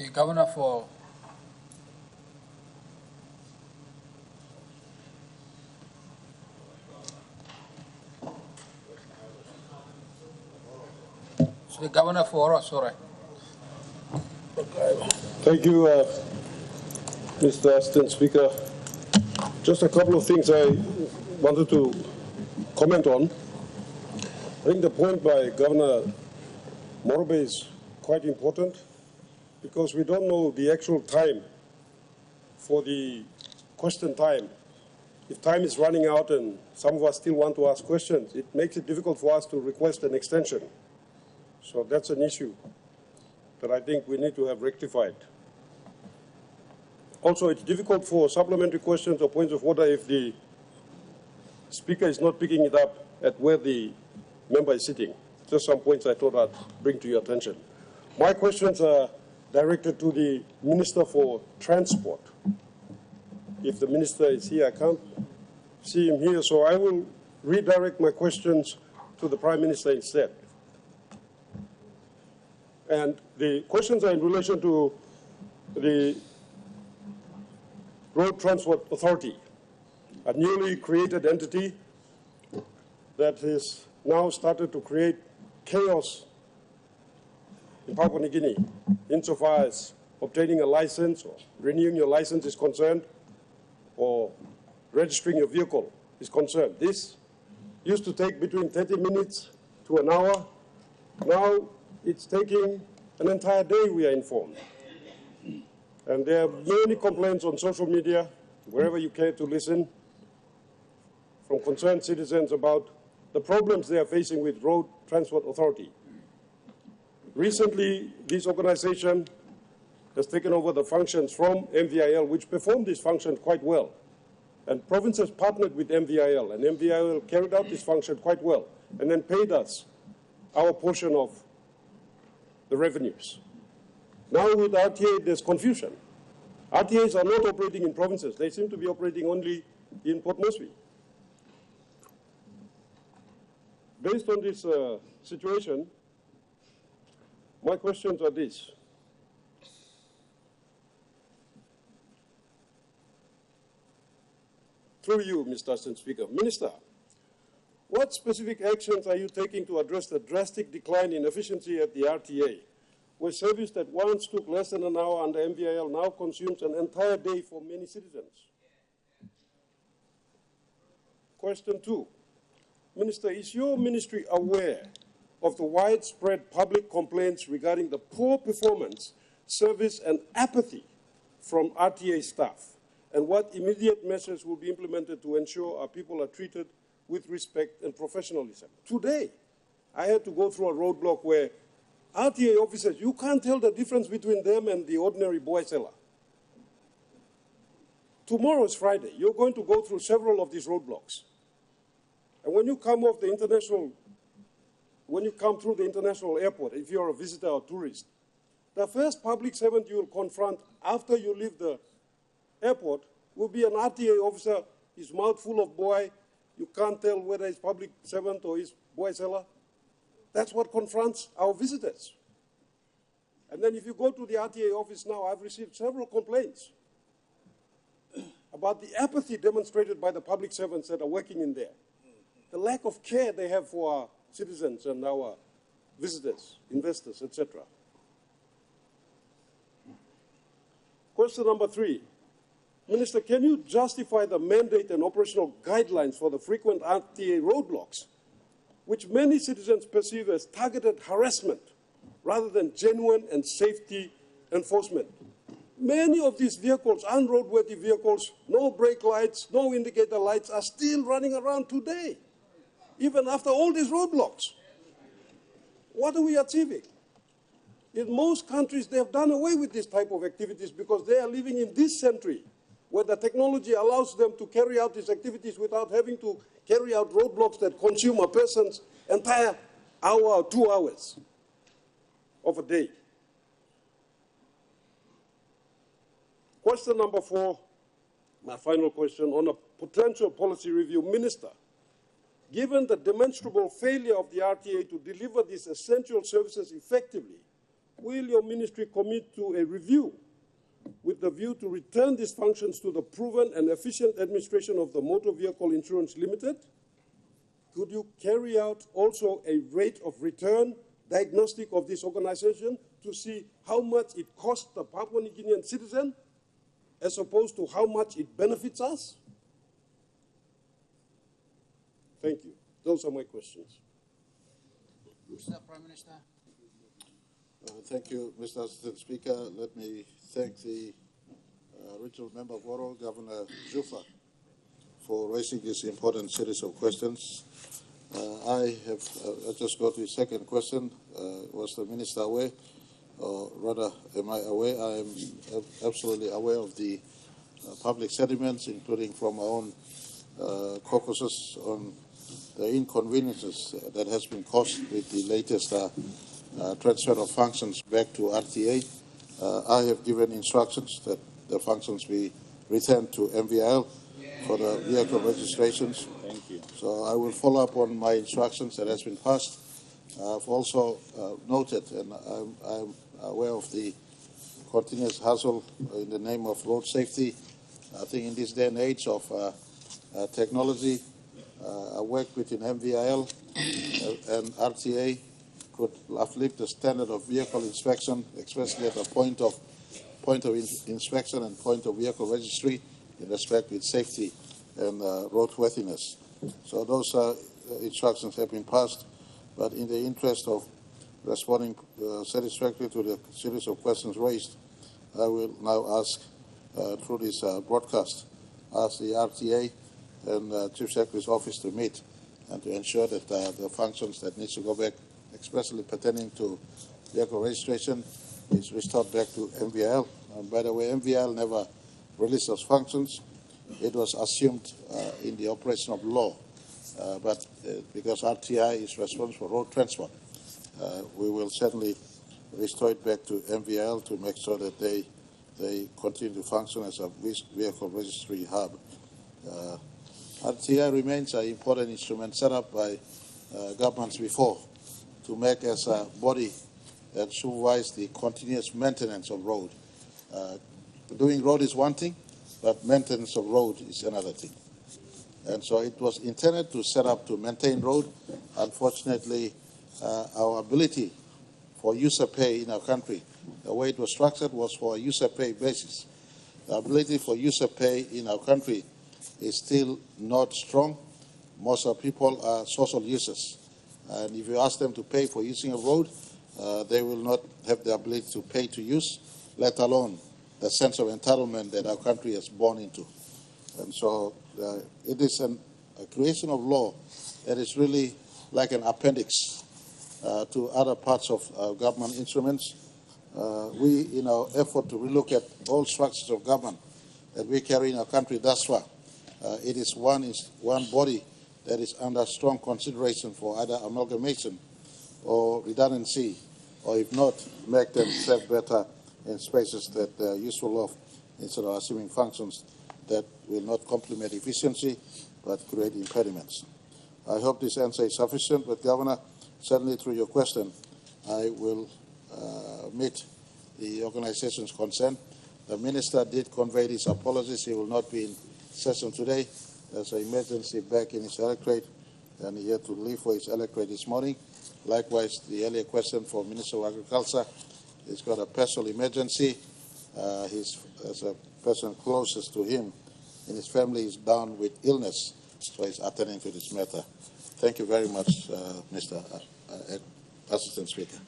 The Governor for the Governor for Oro, sorry. Thank you, Mr. Assistant Speaker. Just a couple of things I wanted to comment on. I think the point by Governor Morobe is quite important because we don't know the actual time for the question time. If time is running out and some of us still want to ask questions, it makes it difficult for us to request an extension. So that's an issue that I think we need to have rectified. Also, it's difficult for supplementary questions or points of order if the Speaker is not picking it up at where the member is sitting. Just some points I thought I'd bring to your attention. My questions are directed to the Minister for Transport. If the Minister is here, I can't see him here, so I will redirect my questions to the Prime Minister instead. And the questions are in relation to the Road Transport Authority, a newly created entity that has now started to create chaos in Papua New Guinea, insofar as obtaining a license or renewing your license is concerned, or registering your vehicle is concerned. This used to take between 30 minutes to an hour. Now it's taking an entire day, we are informed. And there are many complaints on social media, wherever you care to listen, from concerned citizens about the problems they are facing with Road Transport Authority. Recently, this organization has taken over the functions from MVIL, which performed this function quite well. And provinces partnered with MVIL, and MVIL carried out this function quite well, and then paid us our portion of the revenues. Now with RTA, there's confusion. RTAs are not operating in provinces. They seem to be operating only in Port Moresby. Based on this situation, my questions are these. Through you, Mr. Assistant Speaker. Minister, what specific actions are you taking to address the drastic decline in efficiency at the RTA, where service that once took less than an hour under MVIL now consumes an entire day for many citizens? Question 2. Minister, is your ministry aware of the widespread public complaints regarding the poor performance, service, and apathy from RTA staff, and what immediate measures will be implemented to ensure our people are treated with respect and professionalism? Today, I had to go through a roadblock where RTA officers, you can't tell the difference between them and the ordinary boy seller. Tomorrow is Friday. You're going to go through several of these roadblocks. And when you come through the international airport, if you're a visitor or tourist, the first public servant you will confront after you leave the airport will be an RTA officer, his mouth full of boy. You can't tell whether he's public servant or he's boy seller. That's what confronts our visitors. And then if you go to the RTA office now, I've received several complaints about the apathy demonstrated by the public servants that are working in there, the lack of care they have for our citizens and our visitors, investors, etc. Question number 3. Minister, can you justify the mandate and operational guidelines for the frequent RTA roadblocks, which many citizens perceive as targeted harassment rather than genuine and safety enforcement? Many of these vehicles, unroadworthy vehicles, no brake lights, no indicator lights, are still running around today, even after all these roadblocks. What are we achieving? In most countries, they have done away with this type of activities because they are living in this century where the technology allows them to carry out these activities without having to carry out roadblocks that consume a person's entire hour or 2 hours of a day. Question number 4, my final question, on a potential policy review. Minister, given the demonstrable failure of the RTA to deliver these essential services effectively, will your ministry commit to a review with the view to return these functions to the proven and efficient administration of the Motor Vehicle Insurance Limited? Could you carry out also a rate of return diagnostic of this organization to see how much it costs the Papua New Guinean citizen as opposed to how much it benefits us? Thank you. Those are my questions. Mr. Prime Minister. Thank you, Mr. Assistant Speaker. Let me thank the Regional Member of Waro, Governor Jufa, for raising this important series of questions. I just got the second question. Was the Minister aware? Or rather, am I aware? I am absolutely aware of the public sentiments, including from our own caucuses, on the inconveniences that has been caused with the latest transfer of functions back to RTA. I have given instructions that the functions be returned to MVL for the vehicle registrations. Thank you. So I will follow up on my instructions that has been passed. I've also noted, and I'm aware of the continuous hustle in the name of road safety. I think in this day and age of technology, I work within MVIL and RTA could uplift the standard of vehicle inspection, especially at the point of inspection and point of vehicle registry in respect with safety and roadworthiness. So those instructions have been passed, but in the interest of responding satisfactorily to the series of questions raised, I will now ask through this broadcast, ask the RTA and Chief Secretary's office to meet and to ensure that the functions that needs to go back, especially pertaining to vehicle registration, is restored back to MVL. And by the way, MVL never released those functions. It was assumed in the operation of law, but because RTI is responsible for road transport, we will certainly restore it back to MVL to make sure that they continue to function as a vehicle registry hub. RTI remains an important instrument set up by governments before to make as a body that supervise the continuous maintenance of road. Doing road is one thing, but maintenance of road is another thing. And so it was intended to set up to maintain road. Unfortunately, our ability for user pay in our country, the way it was structured was for a user pay basis. The ability for user pay in our country is still not strong. Most of people are social users. And if you ask them to pay for using a road, they will not have the ability to pay to use, let alone the sense of entitlement that our country is born into. And so it is a creation of law that is really like an appendix to other parts of government instruments. We, in our effort to relook at all structures of government that we carry in our country thus far, it is one body that is under strong consideration for either amalgamation or redundancy, or if not, make them serve better in spaces that they are useful of, instead of assuming functions that will not complement efficiency but create impediments. I hope this answer is sufficient, but Governor, certainly through your question, I will meet the organization's concern. The Minister did convey his apologies. He will not be in session today. There's an emergency back in his electorate, and he had to leave for his electorate this morning. Likewise, the earlier question for Minister of Agriculture, he's got a personal emergency. As a person closest to him in his family is down with illness, so he's attending to this matter. Thank you very much, Mr. Assistant Speaker.